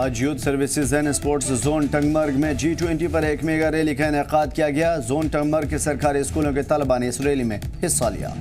आज youth services and sports zone Tangmarg में G20 पर एक मेगा रैली का इनेकाद किया गया। जोन टंगमर्ग के सरकारी स्कूलों के तलबा ने इस रैली में हिस्सा लिया।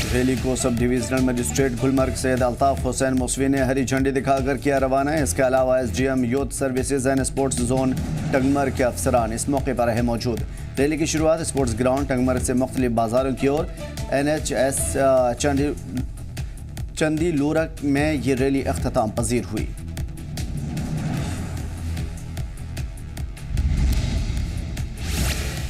रैली को sub divisional magistrate Gulmarg Syed Altaf Hussain Musavi ने हरी झंडी दिखाकर किया रवाना। इसके अलावा SGM youth services and sports zone Tangmarg के अफसरान इस मौके पर रहे मौजूद। रैली की शुरुआत स्पोर्ट्स ग्राउंड टंगमर्ग से मुख्तलिफ बाजारों की ओर NHS चंदी लूरक में ये रैली अख्ताम पजीर हुई।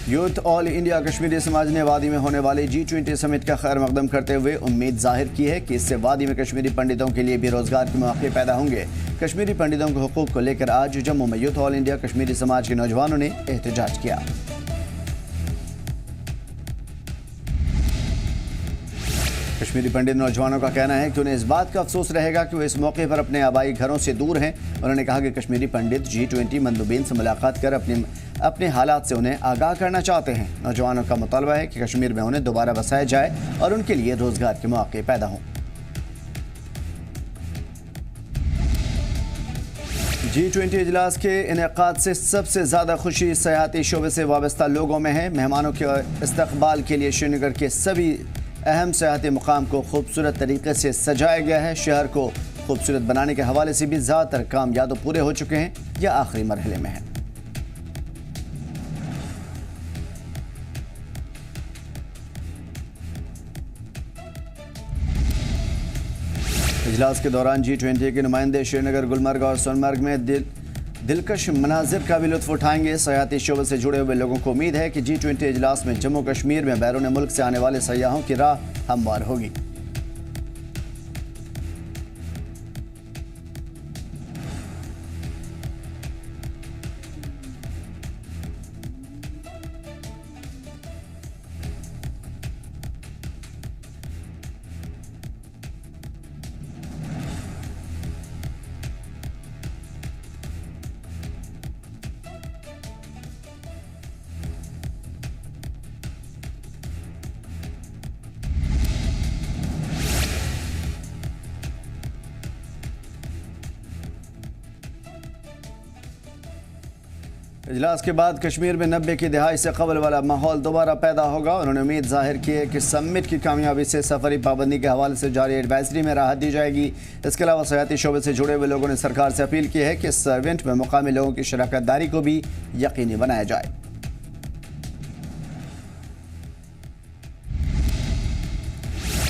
यूथ ऑल इंडिया कश्मीरी समाज ने वादी में होने वाले G20 समिट का खैर मकदम करते हुए उम्मीद जाहिर की है कि इससे वादी में कश्मीरी पंडितों के लिए भी रोजगार के मौके पैदा होंगे। कश्मीरी पंडितों के हुकूक को लेकर आज जम्मू में यूथ ऑल इंडिया कश्मीरी समाज के नौजवानों ने एहतजाज किया। कश्मीरी पंडित नौजवानों का कहना है कि उन्हें इस बात का अफसोस रहेगा कि वे इस मौके पर अपने आबाई घरों से दूर हैं। उन्होंने कहा कि कश्मीरी पंडित G20 मंदुबीन से मुलाकात कर अपने हालात से उन्हें आगाह करना चाहते हैं। नौजवानों का मुतालबा है कि कश्मीर में उन्हें दोबारा बसाया जाए और उनके लिए रोजगार के मौके पैदा हों। G20 इजलास के इनेकाद से सबसे ज़्यादा खुशी सयाहती शोबे से वाबस्ता लोगों में है। मेहमानों के इस्तकबाल के लिए श्रीनगर के सभी अहम सयाहती मुकाम को खूबसूरत तरीके से सजाया गया है। शहर को खूबसूरत बनाने के हवाले से भी ज़्यादातर काम या तो पूरे हो चुके हैं या आखिरी मरहले में हैं। इजलास के दौरान G20 के नुमाइंदे श्रीनगर, गुलमर्ग और सोनमर्ग में दिलकश मनाजिर का भी लुत्फ उठाएंगे। सयाहती शोबे से जुड़े हुए लोगों को उम्मीद है कि G20 इजलास में जम्मू कश्मीर में बैरून मुल्क से आने वाले सयाहों की राह हमवार होगी। इजलास के बाद कश्मीर में 90 की दहाई से कबल वाला माहौल दोबारा पैदा होगा। उन्होंने उम्मीद जाहिर की है कि समिट की कामयाबी से सफरी पाबंदी के हवाले से जारी एडवाइजरी में राहत दी जाएगी। इसके अलावा सयाहती शोबे से जुड़े हुए लोगों ने सरकार से अपील की है कि इस इवेंट में मुकामी लोगों की शराकत दारी को भी यकीनी बनाया जाए।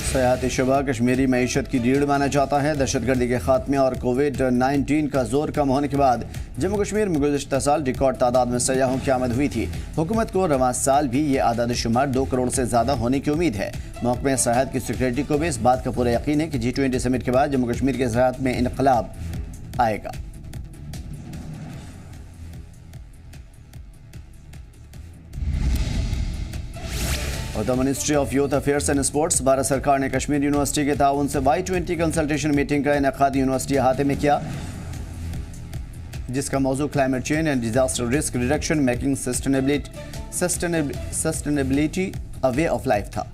सयाहती शुबा कश्मीरी मईशत की रीढ़ माना जाता है। दहशतगर्दी के खात्मे और कोविड-19 का जोर कम होने के बाद जम्मू कश्मीर में गुज़िश्ता साल रिकॉर्ड तादाद में सयाहों की आमद हुई थी। हुकूमत को रवां साल भी ये आदाद शुमार 2 करोड़ से ज़्यादा होने की उम्मीद है। महकमे सयाहत की सिक्योरिटी को भी इस बात का पूरा यकीन है कि G20 समिट के बाद जम्मू कश्मीर के सयाहत में इनकलाब आएगा। और the ministry of youth affairs and sports Bharat सरकार ने कश्मीर यूनिवर्सिटी के ताउन से Y20 कंसल्टेशन मीटिंग का इनेकाद यूनिवर्सिटी अहाते में किया, जिसका मौजू climate change and disaster risk reduction making sustainability a way of life था।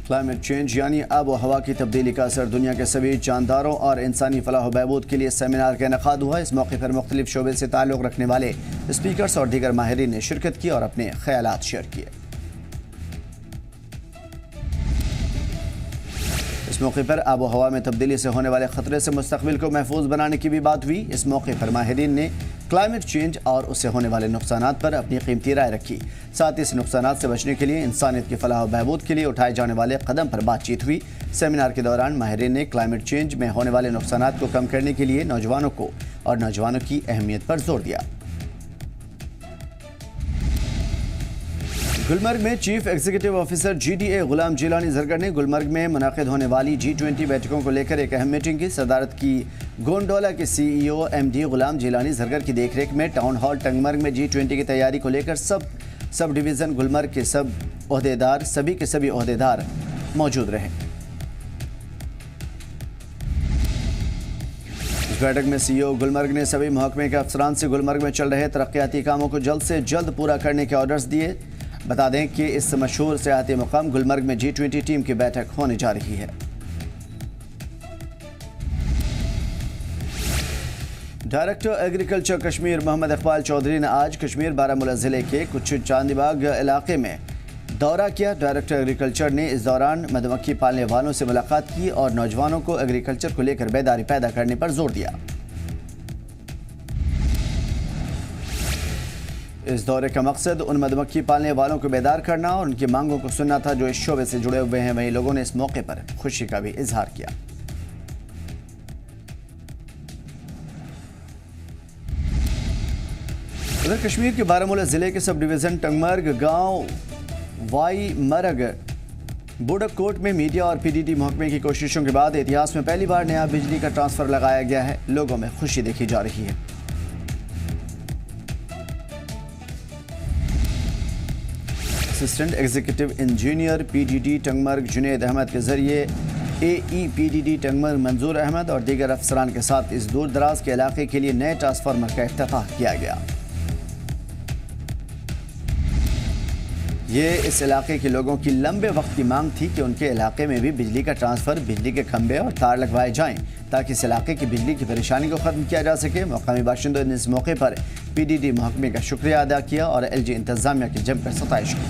क्लाइमेट चेंज यानी आब व हवा की तब्दीली का असर दुनिया के सभी जानदारों और इंसानी फलाह बहबूद के लिए सेमिनार का इनेकाद हुआ। इस मौके पर मुख्तलिफ शोबे से ताल्लुक़ रखने वाले स्पीकर्स और दीगर माहिरीन ने शिरकत की और अपने ख्यालात शेयर किए। इस मौके पर आब व हवा में तब्दीली से होने वाले खतरे से मुस्तक़बिल को महफूज बनाने की भी बात हुई। इस मौके पर माहिरीन ने क्लाइमेट चेंज और उससे होने वाले नुकसानात पर अपनी कीमती राय रखी। साथ ही इस नुकसानात से बचने के लिए इंसानियत की फलाह व बहबूद के लिए उठाए जाने वाले कदम पर बातचीत हुई। सेमिनार के दौरान माहिरीन ने क्लाइमेट चेंज में होने वाले नुकसानात को कम करने के लिए नौजवानों को और नौजवानों की अहमियत पर जोर दिया। गुलमर्ग में चीफ एग्जीक्यूटिव ऑफिसर GDA गुलाम जिलानी जरगर ने गुलमर्ग में मुनाकिद होने वाली G20 बैठकों को लेकर एक अहम मीटिंग की। सदारत की गोंडोला के CEO MD गुलाम जिलानी जरगर की देखरेख में टाउन हॉल टंगमर्ग में G20 की तैयारी को लेकर सब सब डिवीज़न गुलमर्ग के सभी के सभी ओहदेदार मौजूद रहे। इस बैठक में सीईओ गुलमर्ग ने सभी महकमे के अफसरान से गुलमर्ग में चल रहे तरक्याती कामों को जल्द से जल्द पूरा करने के ऑर्डर्स दिए। बता दें कि इस मशहूर सियाहती मुकाम गुलमर्ग में G20 टीम की बैठक होने जा रही है। डायरेक्टर एग्रीकल्चर कश्मीर मोहम्मद इकबाल चौधरी ने आज कश्मीर बारामूला जिले के कुछ चांदीबाग इलाके में दौरा किया। डायरेक्टर एग्रीकल्चर ने इस दौरान मधुमक्खी पालने वालों से मुलाकात की और नौजवानों को एग्रीकल्चर को लेकर बेदारी पैदा करने पर जोर दिया। इस दौरे का मकसद उन मधुमक्खी पालने वालों को बेदार करना और उनकी मांगों को सुनना था जो इस शोबे से जुड़े हुए हैं। वहीं लोगों ने इस मौके पर खुशी का भी इजहार किया। उधर कश्मीर के बारामूला जिले के सब डिवीजन टंगमर्ग गांव वाई मरग बुडककोट में मीडिया और पीडीडी महकमे की कोशिशों के बाद इतिहास में पहली बार नया बिजली का ट्रांसफर लगाया गया है। लोगों में खुशी देखी जा रही है। Assistant executive engineer PDD Tangmarg Junaid Ahmed के जरिए एई पीडीडी टंगमर्ग मंजूर अहमद और दीगर अफसरान के साथ इस दूर दराज के इलाके के लिए नए ट्रांसफार्मर का इफ्तिताह किया गया। ये इस इलाके के लोगों की लंबे वक्त की मांग थी कि उनके इलाके में भी बिजली का ट्रांसफर, बिजली के खंभे और तार लगवाए जाएं ताकि इस इलाके की बिजली की परेशानी को खत्म किया जा सके। मकामी बाशिंदों ने इस मौके पर पीडीडी महकमे का शुक्रिया अदा किया और एलजी इंतजामिया की जमकर सताइश की।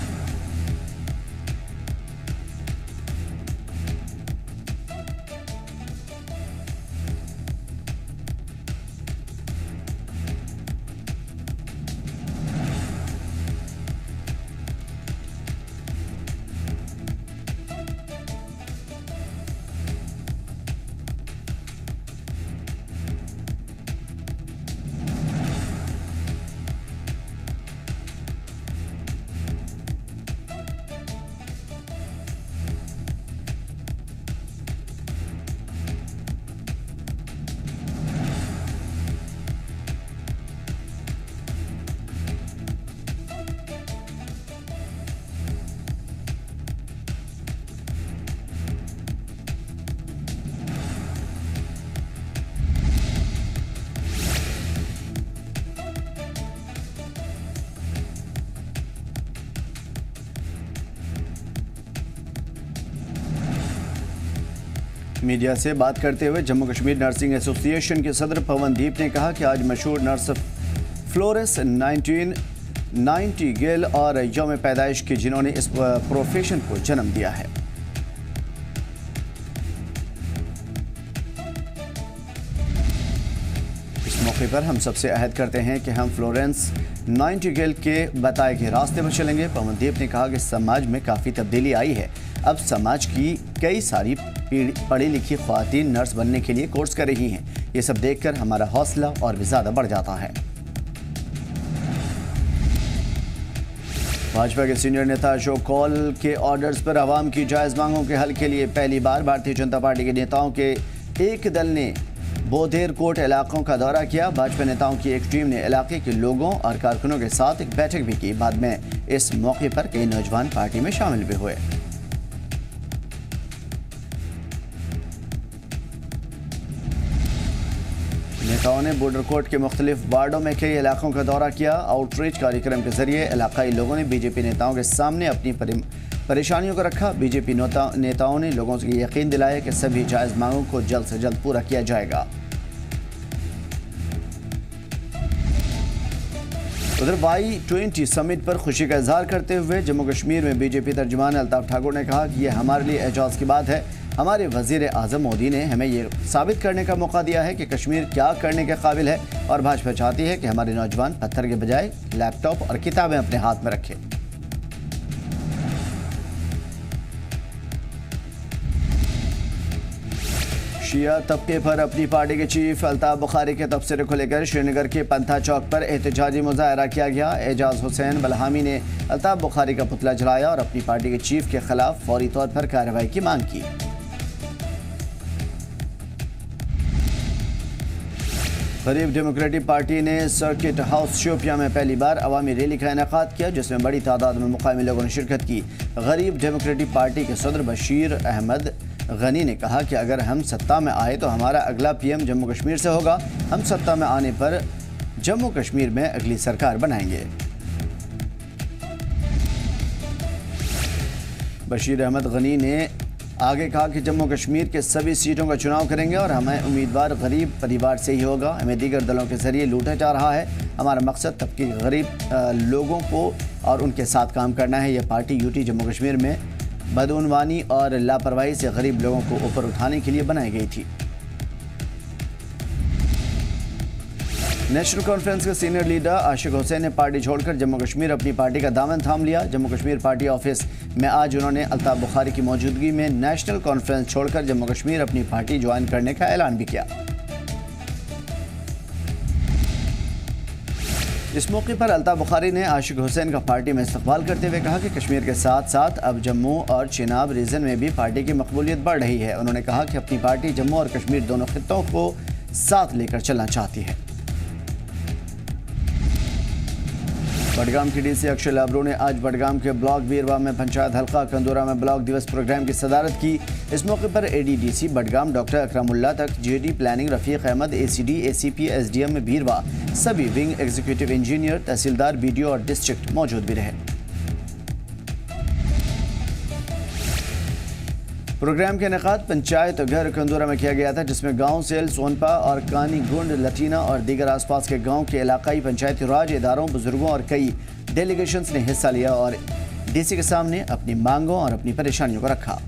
मीडिया से बात करते हुए जम्मू कश्मीर नर्सिंग एसोसिएशन के सदर पवनदीप ने कहा कि आज मशहूर नर्स फ्लोरेंस 1990 और यौम पैदाइश की जिन्होंने इस प्रोफेशन को जन्म दिया है। इस मौके पर हम सबसे अहद करते हैं कि हम फ्लोरेंस 90 के बताए गए रास्ते पर चलेंगे। पवनदीप ने कहा कि समाज में काफ़ी तब्दीली आई है। अब समाज की कई सारी पढ़ी लिखी ख्वातीन नर्स बनने के लिए कोर्स कर रही हैं। ये सब देखकर हमारा हौसला और भी ज़्यादा बढ़ जाता है। भाजपा के सीनियर नेता अशोक कौल के ऑर्डर्स पर आवाम की जायज़ मांगों के हल के लिए पहली बार भारतीय जनता पार्टी के नेताओं के एक दल ने बोधेर कोट इलाकों का दौरा किया। भाजपा नेताओं की एक टीम ने इलाके के लोगों और कारकुनों के साथ एक बैठक भी की। बाद में इस मौके पर कई नौजवान पार्टी में शामिल भी हुए। नेताओं ने बॉर्डरकोट के मुख्तलिफ वार्डों में कई इलाकों का दौरा किया। आउटरीच कार्यक्रम के जरिए इलाकाई लोगों ने बीजेपी नेताओं के सामने अपनी परेशानियों को रखा। बीजेपी नेताओं ने लोगों से यकीन दिलाया कि सभी जायज़ मांगों को जल्द से जल्द पूरा किया जाएगा। उधर Y20 समिट पर खुशी का इजहार करते हुए जम्मू कश्मीर में बीजेपी तर्जुमान अल्ताफ ठाकुर ने कहा कि यह हमारे लिए एजाज़ की बात है। हमारे वज़ीर आज़म मोदी ने हमें ये साबित करने का मौका दिया है कि कश्मीर क्या करने के काबिल है और भाजपा चाहती है कि हमारे नौजवान पत्थर के बजाय लैपटॉप और किताबें अपने हाथ में रखें। शिया तबके पर अपनी पार्टी के चीफ अल्ताफ बुखारी के तबसरे को लेकर श्रीनगर के पंथा चौक पर एहतजाजी मुजाहरा किया गया। एजाज हुसैन बलहामी ने अल्ताफ बुखारी का पुतला जलाया और अपनी पार्टी के चीफ के खिलाफ फौरी तौर पर कार्रवाई की मांग की। गरीब डेमोक्रेटिक पार्टी ने सर्किट हाउस शोपियां में पहली बार अवामी रैली का इनेकाद किया, जिसमें बड़ी तादाद में मुकामी लोगों ने शिरकत की। गरीब डेमोक्रेटिक पार्टी के सदर बशीर अहमद गनी ने कहा कि अगर हम सत्ता में आए तो हमारा अगला पीएम जम्मू कश्मीर से होगा। हम सत्ता में आने पर जम्मू कश्मीर में अगली सरकार बनाएंगे। बशीर अहमद गनी ने आगे कहा कि जम्मू कश्मीर के सभी सीटों का चुनाव करेंगे और हमें उम्मीदवार गरीब परिवार से ही होगा। हमें दीगर दलों के जरिए लूटा जा रहा है। हमारा मकसद तबके गरीब लोगों को और उनके साथ काम करना है। यह पार्टी यूटी जम्मू कश्मीर में बदउनवानी और लापरवाही से गरीब लोगों को ऊपर उठाने के लिए बनाई गई थी। नेशनल कॉन्फ्रेंस के सीनियर लीडर आशिक हुसैन ने पार्टी छोड़कर जम्मू कश्मीर अपनी पार्टी का दामन थाम लिया। जम्मू कश्मीर पार्टी ऑफिस में आज उन्होंने अल्ताफ बुखारी की मौजूदगी में नेशनल कॉन्फ्रेंस छोड़कर जम्मू कश्मीर अपनी पार्टी ज्वाइन करने का ऐलान भी किया। इस मौके पर अल्ताफ बुखारी ने आशिक हुसैन का पार्टी में इस्तकबाल करते हुए कहा कि कश्मीर के साथ साथ अब जम्मू और चिनाब रीजन में भी पार्टी की मकबूलियत बढ़ रही है। उन्होंने कहा कि अपनी पार्टी जम्मू और कश्मीर दोनों खित्तों को साथ लेकर चलना चाहती है। बडगाम की डीसी अक्षय लाबरू ने आज बडगाम के ब्लॉक बीरवा में पंचायत हल्का कंदूरा में ब्लॉक दिवस प्रोग्राम की सदारत की। इस मौके पर एडीडीसी बडगाम डॉक्टर अकरमुल्ला तक, JD planning Rafiq Ahmad, ACD, ACP, SDM Birwa, सभी wing executive engineer, tehsildar, BDO और डिस्ट्रिक्ट मौजूद भी रहे। प्रोग्राम के इनेकाद पंचायत घर कंदूरा में किया गया था, जिसमें गांव सेल, सोनपा और कानी गुंड, लटीना और दीगर आसपास के गांव के इलाकाई पंचायती राज इदारों, बुजुर्गों और कई डेलीगेशंस ने हिस्सा लिया और डीसी के सामने अपनी मांगों और अपनी परेशानियों को रखा।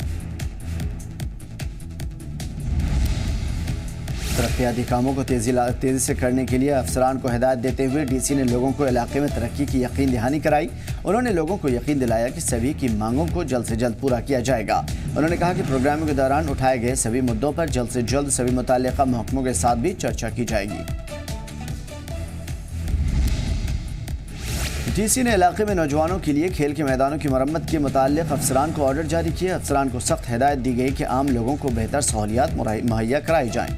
तरक्याती कामों को तेजी से करने के लिए अफसरान को हिदायत देते हुए डीसी ने लोगों को इलाके में तरक्की की यकीन दहानी कराई। उन्होंने लोगों को यकीन दिलाया कि सभी की मांगों को जल्द से जल्द पूरा किया जाएगा। उन्होंने कहा कि प्रोग्रामों के दौरान उठाए गए सभी मुद्दों पर जल्द से जल्द सभी मुताल्लिका महकमों के साथ भी चर्चा की जाएगी। डीसी ने इलाके में नौजवानों के लिए खेल के मैदानों की मरम्मत के मुताल्लिक अफसरान को ऑर्डर जारी किए। अफसरान को सख्त हिदायत दी गई कि आम लोगों को बेहतर सहूलियात मुहैया कराई जाएं।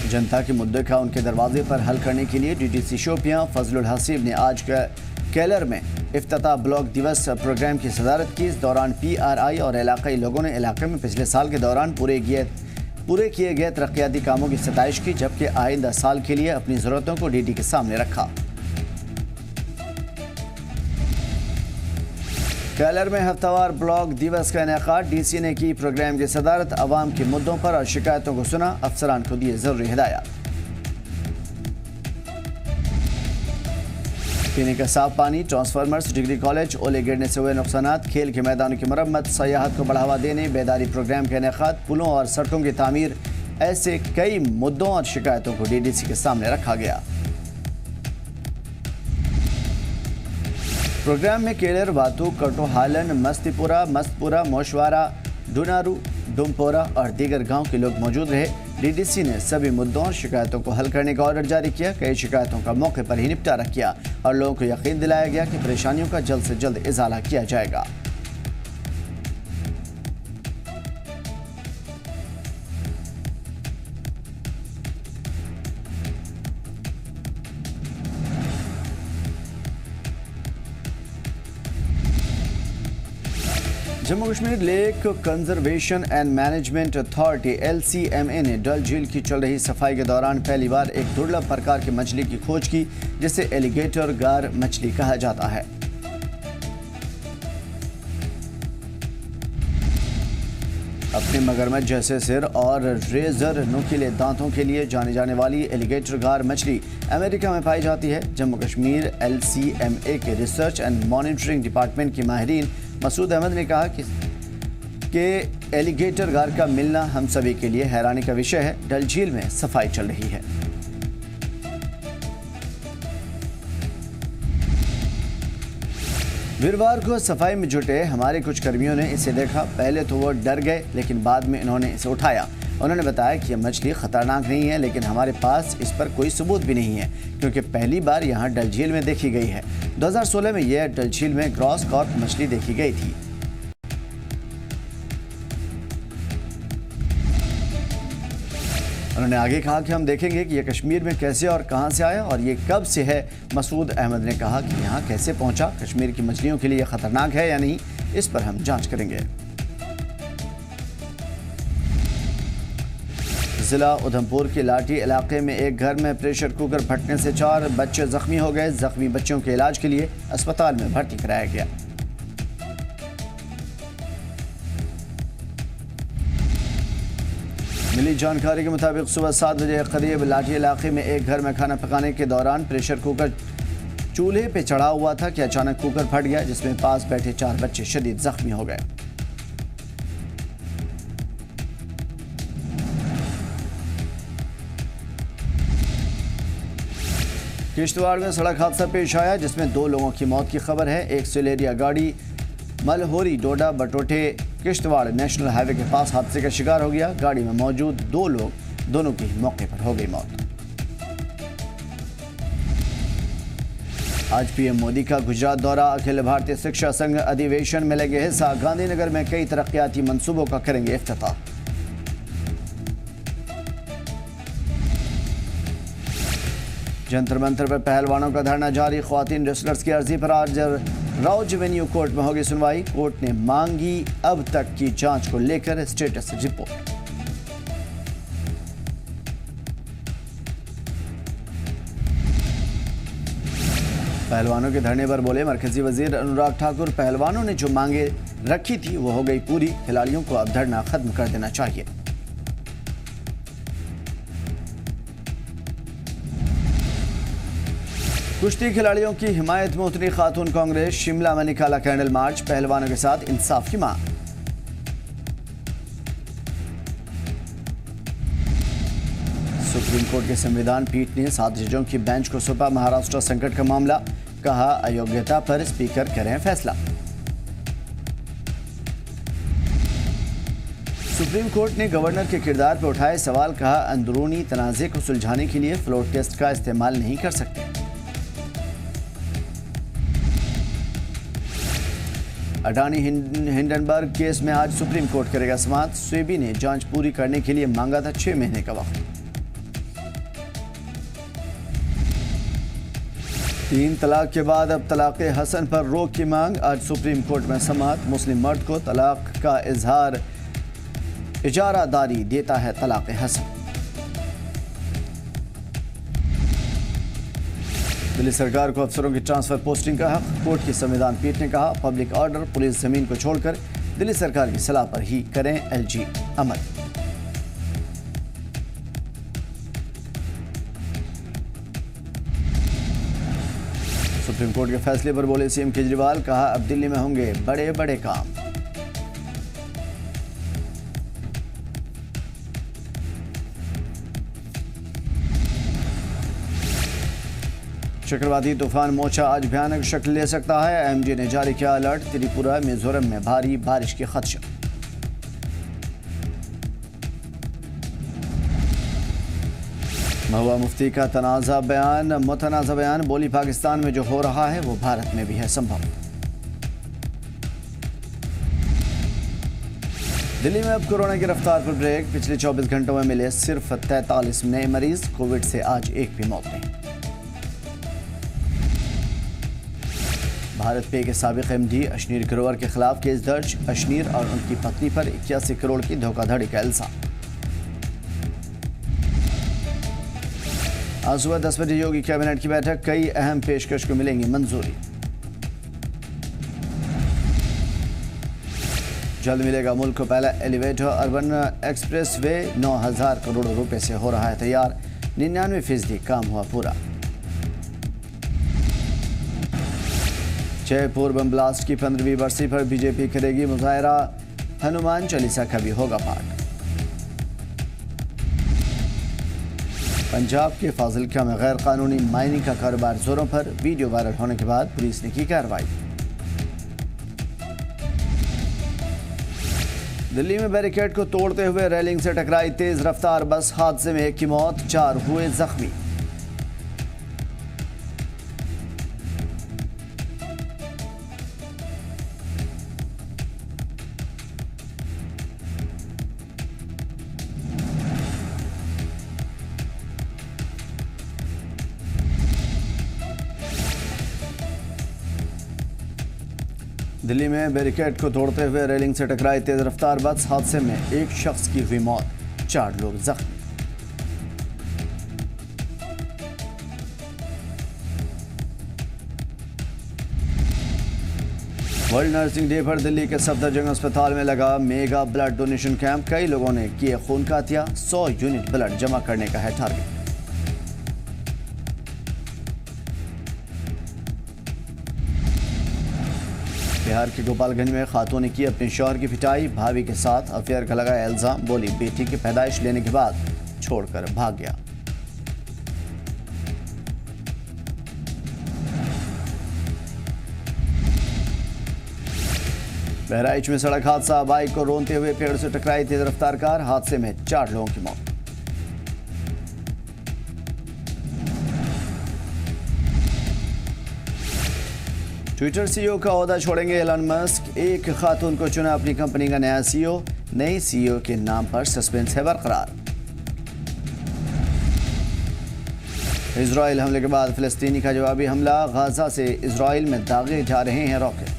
जनता के मुद्दे का उनके दरवाजे पर हल करने के लिए डीडीसी शोपियां फजलुल हसीब ने आज केलर में इफ्तिताह ब्लॉक दिवस प्रोग्राम की सदारत की। इस दौरान पीआरआई और इलाकाई लोगों ने इलाके में पिछले साल के दौरान पूरे किए गए तरक्याती कामों की सताइश की, जबकि आइंदा साल के लिए अपनी ज़रूरतों को डीडी के सामने रखा। केलर में हफ्तावार ब्लॉक दिवस का इनेकाद डीसी ने की। प्रोग्राम की सदारत, आवाम के मुद्दों पर और शिकायतों को सुना, अफसरान को दिए जरूरी हिदायत। पीने का साफ पानी, ट्रांसफार्मर्स, डिग्री कॉलेज, ओले गिरने से हुए नुकसानात, खेल के मैदानों की मरम्मत, सयाहत को बढ़ावा देने, बेदारी प्रोग्राम के इनेकाद, पुलों और सड़कों की तामीर, ऐसे कई मुद्दों और शिकायतों को डीडीसी के सामने रखा गया। प्रोग्राम में केलर, वातू, कटोहालन, मस्तपुरा, मोशवारा, डुनारू, डुमपोरा और दीगर गांव के लोग मौजूद रहे। डीडीसी ने सभी मुद्दों और शिकायतों को हल करने का ऑर्डर जारी किया। कई शिकायतों का मौके पर ही निपटारा किया और लोगों को यकीन दिलाया गया कि परेशानियों का जल्द से जल्द इजाला किया जाएगा। Jammu Kashmir lake conservation and management authority LCMA ने डल झील की चल रही सफाई के दौरान पहली बार एक दुर्लभ प्रकार की मछली की खोज की, जिसे एलिगेटर गार मछली कहा जाता है। अपने मगरमच्छ जैसे सिर और रेजर नुकीले दांतों के लिए जाने जाने वाली एलिगेटर गार मछली अमेरिका में पाई जाती है। जम्मू कश्मीर LCMA के रिसर्च एंड मॉनिटरिंग डिपार्टमेंट की माहिरीन मसूद अहमद ने कहा कि एलिगेटर गार का मिलना हम सभी के लिए हैरानी का विषय है। डल झील में सफाई चल रही है। वीरवार को सफाई में जुटे हमारे कुछ कर्मियों ने इसे देखा। पहले तो वो डर गए, लेकिन बाद में इन्होंने इसे उठाया। उन्होंने बताया कि यह मछली खतरनाक नहीं है, लेकिन हमारे पास इस पर कोई सबूत भी नहीं है, क्योंकि पहली बार यहाँ डल झील में देखी गई है। 2016 में यह डल झील में ग्रॉस कॉर्प मछली देखी गई थी। उन्होंने आगे कहा कि हम देखेंगे कि ये कश्मीर में कैसे और कहां से आया और ये कब से है। मसूद अहमद ने कहा कि यहाँ कैसे पहुंचा, कश्मीर की मछलियों के लिए खतरनाक है या नहीं, इस पर हम जांच करेंगे। जिला उधमपुर के लाठी इलाके में एक घर में प्रेशर कुकर फटने से 4 बच्चे जख्मी हो गए। जख्मी बच्चों के इलाज के लिए अस्पताल में भर्ती कराया गया। मिली जानकारी के मुताबिक सुबह 7 बजे के करीब लाठी इलाके में एक घर में खाना पकाने के दौरान प्रेशर कुकर चूल्हे पे चढ़ा हुआ था कि अचानक कुकर फट गया, जिसमें पास बैठे 4 बच्चे शदीद जख्मी हो गए। किश्तवाड़ में सड़क हादसा पेश आया, जिसमें 2 लोगों की मौत की खबर है। एक सिलेरिया गाड़ी मलहोरी डोडा बटोटे किश्तवाड़ नेशनल हाईवे के पास हादसे का शिकार हो गया। गाड़ी में मौजूद 2 लोग, दोनों की मौके पर हो गई मौत। आज पीएम मोदी का गुजरात दौरा, अखिल भारतीय शिक्षा संघ अधिवेशन में लेंगे हिस्सा। गांधीनगर में कई तरक्याती मंसूबों का करेंगे इफ्तिताह। जंतर मंतर पर पहलवानों का धरना जारी। ख्वातीन रेसलर्स की अर्जी पर आज राउज वेन्यू कोर्ट में होगी सुनवाई। कोर्ट ने मांगी अब तक की जांच को लेकर स्टेटस रिपोर्ट। पहलवानों के धरने पर बोले मरकजी वजीर अनुराग ठाकुर, पहलवानों ने जो मांगे रखी थी वो हो गई पूरी, खिलाड़ियों को अब धरना खत्म कर देना चाहिए। कुश्ती खिलाड़ियों की हिमायत में उतरी खातून कांग्रेस। शिमला में निकाला कैंडल मार्च, पहलवानों के साथ इंसाफ की मांग। सुप्रीम कोर्ट के संविधान पीठ ने 7 जजों की बेंच को सौंपा महाराष्ट्र संकट का मामला। कहा अयोग्यता पर स्पीकर करें फैसला। सुप्रीम कोर्ट ने गवर्नर के किरदार पर उठाए सवाल। कहा अंदरूनी तनाज़े को सुलझाने के लिए फ्लोर टेस्ट का इस्तेमाल नहीं कर सकते। अडानी हिंडनबर्ग केस में आज सुप्रीम कोर्ट करेगा समाअत। सेबी ने जांच पूरी करने के लिए मांगा था 6 महीने का वक्त। 3 तलाक के बाद अब तलाक हसन पर रोक की मांग। आज सुप्रीम कोर्ट में समाअत। मुस्लिम मर्द को तलाक का इजारादारी देता है तलाक हसन। दिल्ली सरकार को अफसरों की ट्रांसफर पोस्टिंग का हक। कोर्ट की संविधान पीठ ने कहा पब्लिक ऑर्डर, पुलिस जमीन को छोड़कर दिल्ली सरकार की सलाह पर ही करें एलजी अमल। सुप्रीम कोर्ट के फैसले पर बोले सीएम केजरीवाल। कहा अब दिल्ली में होंगे बड़े बड़े काम। चक्रवाती तूफान मोचा आज भयानक शक्ल ले सकता है। एमडी ने जारी किया अलर्ट। त्रिपुरा मिजोरम में भारी बारिश की खदशा। महबूबा मुफ्ती का मुतनाज़ा बयान। बोली पाकिस्तान में जो हो रहा है वो भारत में भी है संभव। दिल्ली में अब कोरोना की रफ्तार पर ब्रेक। पिछले 24 घंटों में मिले सिर्फ 43 नए मरीज। कोविड से आज एक भी मौत नहीं। भारत पे के साबिक एमडी अशनीर ग्रोवर के खिलाफ केस दर्ज। अशनीर और उनकी पत्नी पर 81 करोड़ की धोखाधड़ी का इल्जाम। आज सुबह 10 बजे योगी कैबिनेट की बैठक। कई अहम पेशकश को मिलेंगी मंजूरी। जल्द मिलेगा मुल्क को पहला elevator. Urban express way 9,000 crore रुपए से हो रहा है तैयार। 99% काम हुआ पूरा। जयपुर बम ब्लास्ट की 15वीं बरसी पर बीजेपी करेगी मुजाहरा। हनुमान चालीसा का भी होगा पाठ। पंजाब के फाजिलका में गैर कानूनी माइनिंग का कारोबार जोरों पर। वीडियो वायरल होने के बाद पुलिस ने की कार्रवाई। दिल्ली में बैरिकेड को तोड़ते हुए रेलिंग से टकराई तेज रफ्तार बस। हादसे में 1 की मौत, 4 हुए जख्मी। दिल्ली में बैरिकेड को तोड़ते हुए रेलिंग से टकराई तेज रफ्तार बस, हादसे में एक शख्स की हुई मौत, 4 लोग जख्मी। वर्ल्ड नर्सिंग डे पर दिल्ली के सफदरजंग अस्पताल में लगा मेगा ब्लड डोनेशन कैंप, कई लोगों ने किए खून का अतिया, 100 यूनिट ब्लड जमा करने का है टारगेट। बिहार के गोपालगंज में खातून ने की अपने शौहर की पिटाई, भाभी के साथ अफेयर का लगाया इल्जाम, बोली बेटी की पैदाइश लेने के बाद छोड़कर भाग गया। बहराइच में सड़क हादसा, बाइक को रोनते हुए पेड़ से टकराई तेज रफ्तार कार, हादसे में 4 लोगों की मौत। ट्विटर सीईओ का ओहदा छोड़ेंगे एलन मस्क, एक खातून को चुना अपनी कंपनी का नया सीईओ, नई सीईओ के नाम पर सस्पेंस है बरकरार। इजराइल हमले के बाद फिलिस्तीनी का जवाबी हमला, गाजा से इजराइल में दागे जा रहे हैं रॉकेट।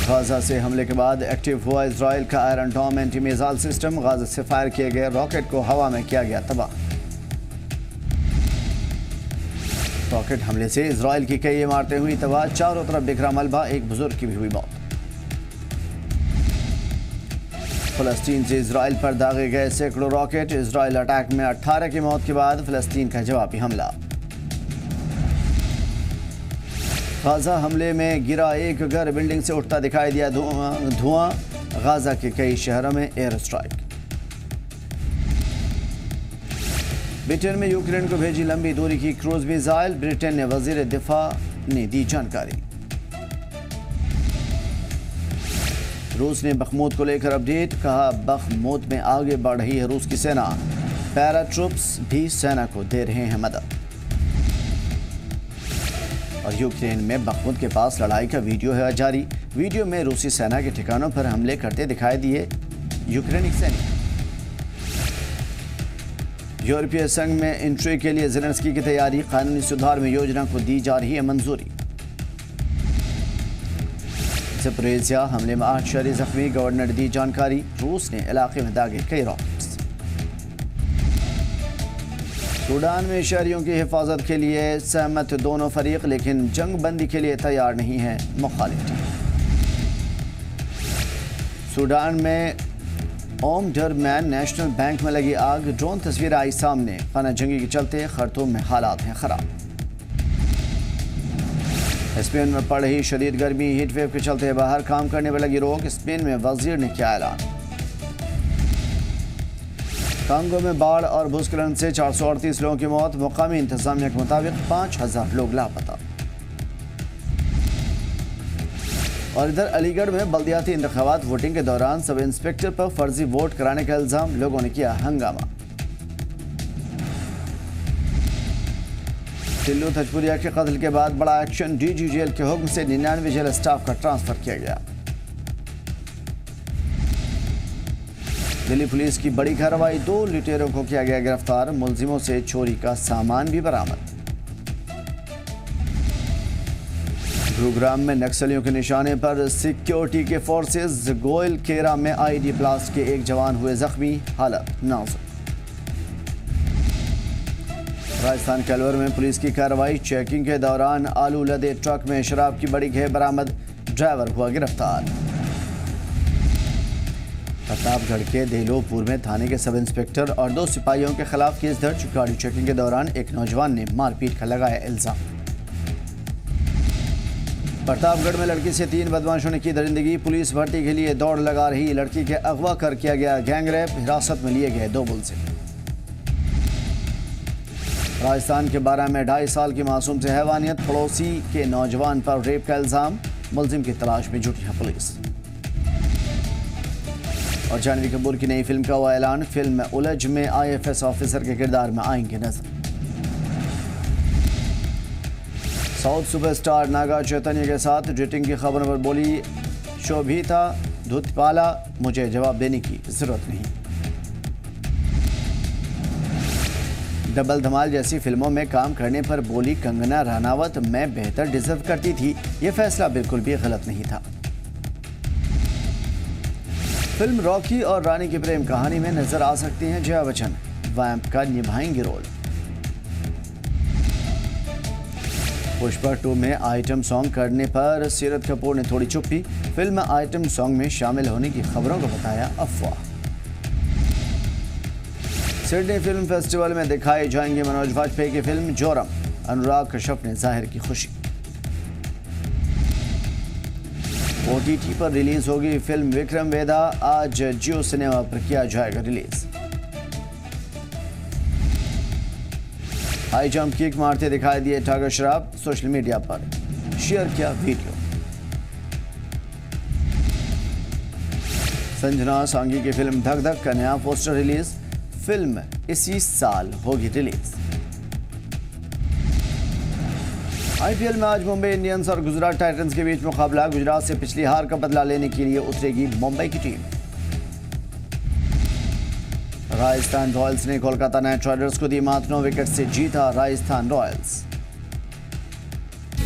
गाजा से हमले के बाद एक्टिव हुआ इजराइल का आयरन डोम एंटी मिसाइल सिस्टम, गाजा से फायर किए गए रॉकेट को हवा में किया गया तबाह। रॉकेट हमले से इजराइल की कई इमारतें हुई तबाह, चारों तरफ बिखरा मलबा, एक बुजुर्ग की भी हुई मौत। फलस्तीन से इजराइल पर दागे गए सैकड़ों रॉकेट, इजराइल अटैक में 18 की मौत के बाद फलस्तीन का जवाबी हमला। गाजा हमले में गिरा एक घर, बिल्डिंग से उठता दिखाई दिया धुआं, गाजा के कई शहरों में एयर स्ट्राइक। ब्रिटेन में यूक्रेन को भेजी लंबी दूरी की क्रूज मिसाइल, ब्रिटेन ने वजीर दिफा ने दी जानकारी। रूस ने बखमूत को लेकर अपडेट, कहा बखमूत में आगे बढ़ रही है रूस की सेना, पैराट्रूप्स भी सेना को दे रहे हैं मदद। और यूक्रेन में बखमूत के पास लड़ाई का वीडियो है जारी, वीडियो में रूसी सेना के ठिकानों पर हमले करते दिखाई दिए यूक्रेनी सैनिक। यूरोपीय संघ में एंट्री के लिए ज़ेलेंस्की की तैयारी, कानूनी सुधार में योजना को दी जा रही है मंजूरी। ज़पोरिज़िया हमले में 8 शहरी जख्मी, गवर्नर ने दी जानकारी, रूस ने इलाके में दागे कई रॉकेट्स। सूडान में शहरियों की हिफाजत के लिए सहमत दोनों फरीक, लेकिन जंग बंदी के लिए तैयार नहीं है मुखालिफ टीम। सूडान में ओमडुरमान नेशनल बैंक में लगी आग, ड्रोन तस्वीर आई सामने, खाना जंगी के चलते खर्तूम में हालात हैं खराब। स्पेन में पड़ रही शदीद गर्मी, हीट वेव के चलते बाहर काम करने पर लगी रोक, स्पेन में वजीर ने किया ऐलान। कांगो में बाढ़ और भूस्खलन से 438 लोगों की मौत, मुकामी इंतजामिया के मुताबिक 5000 लोग लापता। और इधर अलीगढ़ में बल्दियाती इंतखाबात, वोटिंग के दौरान सब इंस्पेक्टर पर फर्जी वोट कराने का इल्जाम, लोगों ने किया हंगामा। टिल्लू थजपुरिया के कत्ल के बाद बड़ा एक्शन, डीजी जेल के हुक्म से 99 जेल स्टाफ का ट्रांसफर किया गया। दिल्ली पुलिस की बड़ी कार्रवाई, 2 लुटेरों को किया गया गिरफ्तार, मुलजिमों से चोरी का सामान भी बरामद। गुरुग्राम में नक्सलियों के निशाने पर सिक्योरिटी के फोर्सेस, गोयल केरा में आईडी ब्लास्ट के एक जवान हुए जख्मी, हालत नाजुक। राजस्थान के अलवर में पुलिस की कार्रवाई, चेकिंग के दौरान आलू लदे ट्रक में शराब की बड़ी खेप बरामद, ड्राइवर हुआ गिरफ्तार। प्रतापगढ़ के देहलोपुर में थाने के सब इंस्पेक्टर और 2 सिपाहियों के खिलाफ केस दर्ज, गाड़ी चेकिंग के दौरान एक नौजवान ने मारपीट का लगाया इल्जाम। प्रतापगढ़ में लड़की से 3 बदमाशों ने की दरिंदगी, पुलिस भर्ती के लिए दौड़ लगा रही लड़की के अगवा कर किया गया गैंगरेप, हिरासत में लिए गए 2 मुलजिम। राजस्थान के 12 में 2.5 साल की मासूम से हैवानियत, पड़ोसी के नौजवान पर रेप का इल्जाम, मुलजिम की तलाश में जुटी है पुलिस। और जानवी कपूर की नई फिल्म का हुआ ऐलान, फिल्म उलझ में IFS ऑफिसर के किरदार में आएंगे नजर। साउथ सुपरस्टार नागा चैतन्य के साथ डेटिंग की खबरों पर बोली शोभिता धुतपाला, मुझे जवाब देने की जरूरत नहीं। डबल धमाल जैसी फिल्मों में काम करने पर बोली कंगना रनावत, मैं बेहतर डिजर्व करती थी। ये फैसला बिल्कुल भी गलत नहीं था। फिल्म रॉकी और रानी की प्रेम कहानी में नजर आ सकती हैं जया बच्चन, वैम्प का निभाएंगी रोल। पुष्पा 2 में आइटम सॉन्ग करने पर सीरत कपूर ने थोड़ी चुप्पी। फिल्म में आइटम सॉन्ग में शामिल होने की खबरों को बताया अफवाह। सिडनी फिल्म फेस्टिवल में दिखाई जाएंगे मनोज वाजपेयी की फिल्म जोरम, अनुराग कश्यप ने जाहिर की खुशी। OTT पर रिलीज होगी फिल्म विक्रम वेदा, आज जियो सिनेमा पर किया जाएगा रिलीज। हाई जंप किक मारते दिखाई दिए टाइगर श्रॉफ, सोशल मीडिया पर शेयर किया वीडियो। संजना सांगी की फिल्म धक धक का नया पोस्टर रिलीज, फिल्म इसी साल होगी रिलीज। IPL में आज मुंबई इंडियंस और गुजरात टाइटंस के बीच मुकाबला। गुजरात से पिछली हार का बदला लेने के लिए उतरेगी मुंबई की टीम। राजस्थान रॉयल्स ने कोलकाता नाइट राइडर्स को दी मात, 9 विकेट से जीता राजस्थान रॉयल्स।